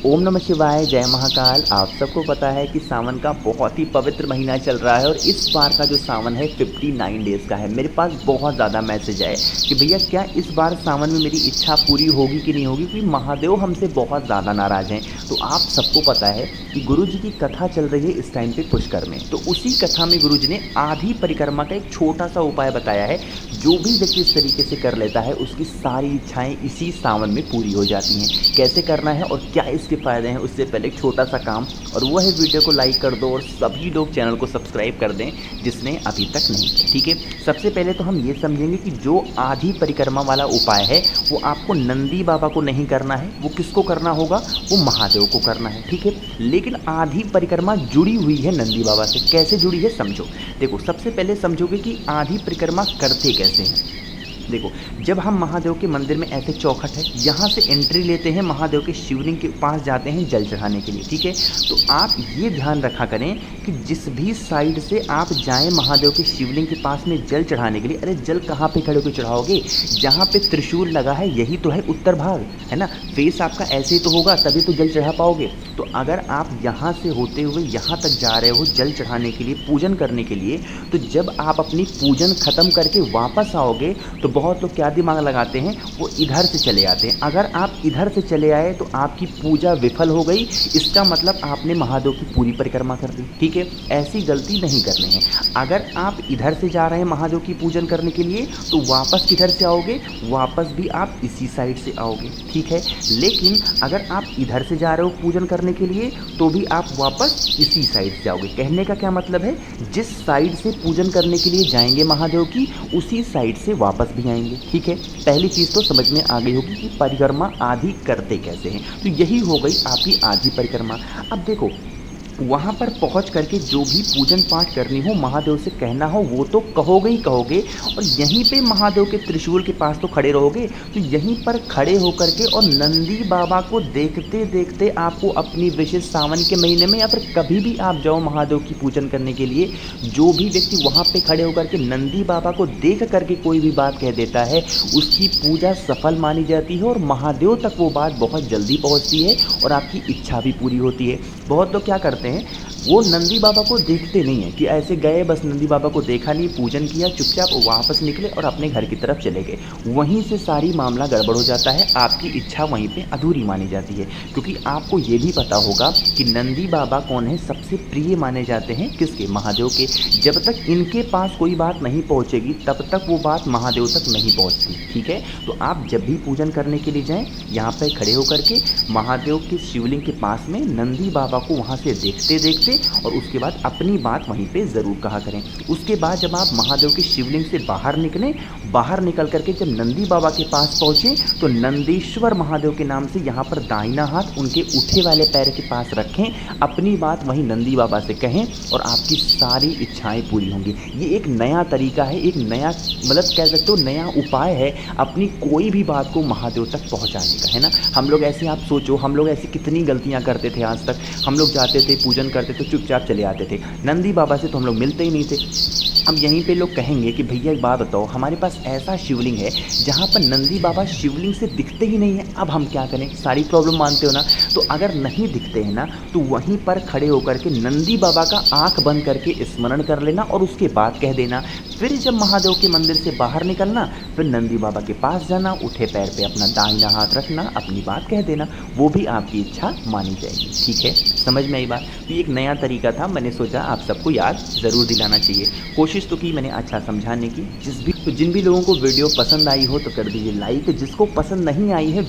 ओम नमः शिवाय, जय महाकाल। आप सबको पता है कि सावन का बहुत ही पवित्र महीना चल रहा है और इस बार का जो सावन है 59 डेज़ का है। मेरे पास बहुत ज़्यादा मैसेज आए कि भैया क्या इस बार सावन में मेरी इच्छा पूरी होगी कि नहीं होगी, क्योंकि महादेव हमसे बहुत ज़्यादा नाराज़ हैं। तो आप सबको पता है कि गुरु जी की कथा चल रही है इस टाइम पे पुष्कर में। तो उसी कथा में गुरु जी ने आधी परिक्रमा का एक छोटा सा उपाय बताया है। जो भी व्यक्ति इस तरीके से कर लेता है उसकी सारी इच्छाएँ इसी सावन में पूरी हो जाती हैं। कैसे करना है और क्या इसके फ़ायदे हैं, उससे पहले एक छोटा सा काम, और वो है वीडियो को लाइक कर दो और सभी लोग चैनल को सब्सक्राइब कर दें जिसने अभी तक नहीं किया। ठीक है, सबसे पहले तो हम ये समझेंगे कि जो आधी परिक्रमा वाला उपाय है वो आपको नंदी बाबा को नहीं करना है, वो किसको करना होगा, वो महादेव को करना है। ठीक है, लेकिन आधी परिक्रमा जुड़ी हुई है नंदी बाबा से। कैसे जुड़ी है समझो। देखो, सबसे पहले समझोगे कि आधी परिक्रमा करते कैसे हैं। देखो, जब हम महादेव के मंदिर में ऐसे चौखट है, यहाँ से एंट्री लेते हैं, महादेव के शिवलिंग के पास जाते हैं जल चढ़ाने के लिए। ठीक है, तो आप ये ध्यान रखा करें कि जिस भी साइड से आप जाएं महादेव के शिवलिंग के पास में जल चढ़ाने के लिए, अरे जल कहाँ पे खड़े होकर चढ़ाओगे, जहाँ पे त्रिशूल लगा है यही तो है उत्तर भाग, है ना। फेस आपका ऐसे ही तो होगा, तभी तो जल चढ़ा पाओगे। तो अगर आप यहाँ से होते हुए यहाँ तक जा रहे हो जल चढ़ाने के लिए, पूजन करने के लिए, तो जब आप अपनी पूजन ख़त्म करके वापस आओगे तो बहुत लोग क्या दिमाग लगाते हैं, वो इधर से चले आते हैं। अगर आप इधर से चले आए तो आपकी पूजा विफल हो गई, इसका मतलब आपने महादेव की पूरी परिक्रमा कर दी। ठीक है, ऐसी गलती नहीं करनी है। अगर आप इधर से जा रहे हैं महादेव की पूजन करने के लिए तो वापस किधर से आओगे, वापस भी आप इसी साइड से आओगे। ठीक है, लेकिन अगर आप इधर से जा रहे हो पूजन करने के लिए तो भी आप वापस इसी साइड से आओगे। कहने का क्या मतलब है, जिस साइड से पूजन करने के लिए जाएंगे महादेव की, उसी साइड से वापस भी आएंगे। ठीक है, पहली चीज़ तो समझ में आ गई होगी कि परिक्रमा आधी करते कैसे हैं। तो यही हो गई आपकी आधी परिक्रमा। अब देखो, वहाँ पर पहुँच करके जो भी पूजन पाठ करनी हो, महादेव से कहना हो, वो तो कहोगे ही कहोगे, और यहीं पे महादेव के त्रिशूल के पास तो खड़े रहोगे। तो यहीं पर खड़े होकर के और नंदी बाबा को देखते देखते आपको अपनी विशेष सावन के महीने में या फिर कभी भी आप जाओ महादेव की पूजन करने के लिए, जो भी व्यक्ति वहाँ पे खड़े होकर के नंदी बाबा को देख करके कोई भी बात कह देता है, उसकी पूजा सफल मानी जाती है और महादेव तक वो बात बहुत जल्दी पहुँचती है और आपकी इच्छा भी पूरी होती है। बहुत लोग क्या करते हैं, वो नंदी बाबा को देखते नहीं है कि ऐसे गए, बस नंदी बाबा को देखा नहीं, पूजन किया, चुपचाप वापस निकले और अपने घर की तरफ चले गए। वहीं से सारी मामला गड़बड़ हो जाता है, आपकी इच्छा वहीं पे अधूरी मानी जाती है। क्योंकि आपको ये भी पता होगा कि नंदी बाबा कौन है, सबसे प्रिय माने जाते हैं किसके, महादेव के। जब तक इनके पास कोई बात नहीं पहुँचेगी तब तक वो बात महादेव तक नहीं पहुँचती। ठीक है, तो आप जब भी पूजन करने के लिए जाएँ, यहाँ पर खड़े होकर के महादेव के शिवलिंग के पास में नंदी बाबा को वहाँ से देखते देखते और उसके बाद अपनी बात वहीं पे ज़रूर कहा करें। उसके बाद जब आप महादेव के शिवलिंग से बाहर निकलें, बाहर निकल करके जब नंदी बाबा के पास पहुँचे तो नंदीश्वर महादेव के नाम से यहाँ पर दाहिना हाथ उनके उठे वाले पैर के पास रखें, अपनी बात वहीं नंदी बाबा से कहें और आपकी सारी इच्छाएं पूरी होंगी। ये एक नया तरीका है, एक नया मतलब कह सकते हो नया उपाय है अपनी कोई भी बात को महादेव तक पहुँचाने का, है ना। हम लोग ऐसे, आप सोचो, हम लोग ऐसी कितनी गलतियाँ करते थे आज तक। हम लोग जाते थे, पूजन करते थे, चुपचाप चले आते थे। नंदी बाबा से तो हम लोग मिलते ही नहीं थे। अब यहीं पे लोग कहेंगे कि भैया एक बात बताओ, हमारे पास ऐसा शिवलिंग है जहाँ पर नंदी बाबा शिवलिंग से दिखते ही नहीं है, अब हम क्या करें। सारी प्रॉब्लम मानते हो ना। तो अगर नहीं दिखते हैं ना तो वहीं पर खड़े होकर के नंदी बाबा का आंख बंद करके स्मरण कर लेना और उसके बाद कह देना। फिर जब महादेव के मंदिर से बाहर निकलना, फिर नंदी बाबा के पास जाना, उठे पैर पे अपना दाहिना हाथ रखना, अपनी बात कह देना, वो भी आपकी इच्छा मानी जाएगी। ठीक है, समझ में आई बात। तो ये एक नया तरीका था, मैंने सोचा आप सबको याद ज़रूर दिलाना चाहिए। कोशिश तो की मैंने अच्छा समझाने की। जिन भी लोगों को वीडियो पसंद आई हो तो कर दीजिए लाइक, जिसको पसंद नहीं आई है